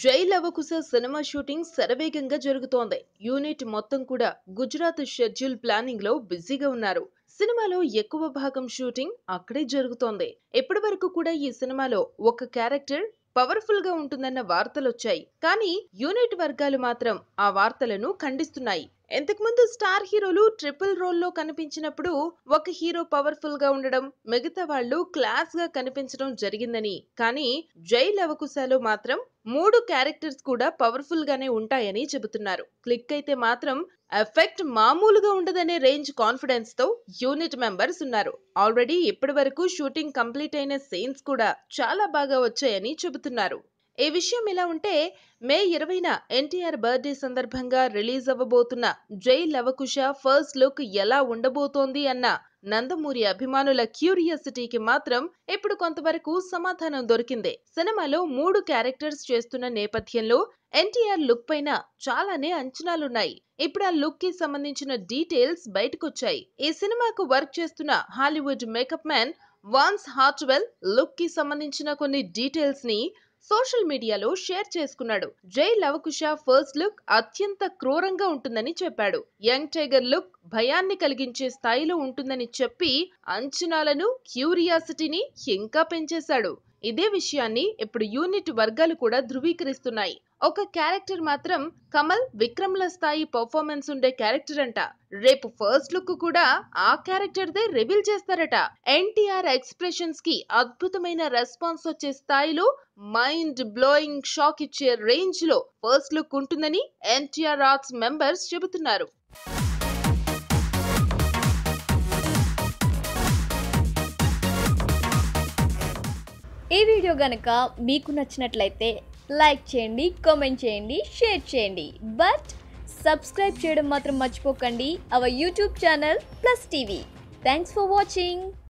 జై Lavakusa cinema shooting శరవేగంగా జరుగుతోంది. యూనిట్ మొత్తం కూడా గుజరాత్ షెడ్యూల్ ప్లానింగ్ లో బిజీగా ఉన్నారు. సినిమాలో ఎక్కువ భాగం షూటింగ్ అక్కడే జరుగుతోంది. ఇప్పటి వరకు కూడా ఈ సినిమాలో ఒక క్యారెక్టర్ పవర్ఫుల్ గా ఉంటుందన్న వార్తలొచ్చాయి. కానీ యూనిట్ వర్గాలు మాత్రం ఆ వార్తలను ఖండిస్తున్నాయి. ఇంతకుముందు స్టార్ హీరోలు ట్రిపుల్ రోల్ లో కనిపించినప్పుడు ఒక హీరో పవర్ఫుల్ గా ఉండడం, మిగతా వాళ్ళు క్లాస్ గా కనిపించడం జరిగిందని. కానీ జై లవకుశలో మాత్రం 3 క్యారెక్టర్స్ కూడా పవర్ఫుల్ గానే ఉంటాయని చెబుతున్నారు. క్లిక్ అయితే మాత్రం ఎఫెక్ట్ మామూలుగా ఉండదనే రేంజ్ కాన్ఫిడెన్స్ తో యూనిట్ మెంబర్స్ ఉన్నారు. ఆల్రెడీ ఇప్పటి వరకు షూటింగ్ కంప్లీట్ అయిన సీన్స్ కూడా చాలా బాగా వచ్చాయని చెబుతున్నారు. ఈ విషయం ఇలా ఉంటే మే 20న ఎన్టీఆర్ బర్త్డే సందర్భంగా రిలీజ్ అవ్వబోతున్న జై లవకుశ ఫస్ట్ లుక్ ఎలా ఉండబోతోంది అన్న నందమూరి అభిమానుల క్యూరియాసిటీకి మాత్రం ఇప్పుడు కొంతవరకు సమాధానం దొరికింది. సినిమాలో 3 క్యారెక్టర్స్ చేస్తున్న నేపథ్యంలో ఎన్టీఆర్ లుక్ పైన చాలానే అంచనాలున్నాయి. ఇప్పుడు ఆ లుక్ కి సంబంధించిన డీటెయిల్స్ బయటకొచ్చాయి. ఈ సినిమాకు వర్క్ చేస్తున్న Hollywood makeup man Vance Hartwell look కి సంబంధించిన కొన్ని డీటెయిల్స్ ని సోషల్ మీడియాలో షేర్ చేసుకున్నాడు. జై లవకుశ ఫస్ట్ లుక్ అత్యంత క్రూరంగా ఉంటుందని చెప్పాడు. యంగ్ టైగర్ లుక్ భయాన్ని కలిగించే స్థాయిలో ఉంటుందని చెప్పి అంచనాలను, క్యూరియాసిటీని ఇంకా పెంచేశాడు. ఇదే విషయాన్ని ఇప్పుడు యూనిట్ వర్గాలు కూడా ధృవీకరిస్తున్నాయి. ఒక క్యారెక్టర్ మాత్రం కమల్, విక్రమ్ల స్థాయి పర్ఫార్మెన్స్ ఉండే క్యారెక్టర్ అంట. రేపు ఫస్ట్ లుక్ కూడా ఆ క్యారెక్టర్ దే రివీల్ చేస్తారట. ఎన్టీఆర్ ఎక్స్ప్రెషన్స్ కి అద్భుతమైన రెస్పాన్స్ వచ్చే స్థాయిలో మైండ్ బ్లోయింగ్ షాక్ ఇచ్చే రేంజ్ లో ఫస్ట్ లుక్ ఉంటుందని ఎన్టీఆర్ ఆర్ట్స్ మెంబర్స్ చెబుతున్నారు. ఈ వీడియో గనుక మీకు నచ్చినట్లయితే లైక్ చేయండి, కామెంట్ చేయండి, షేర్ చేయండి. బట్ సబ్స్క్రైబ్ చేయడం మాత్రం మర్చిపోకండి our YouTube channel plus TV. Thanks for watching.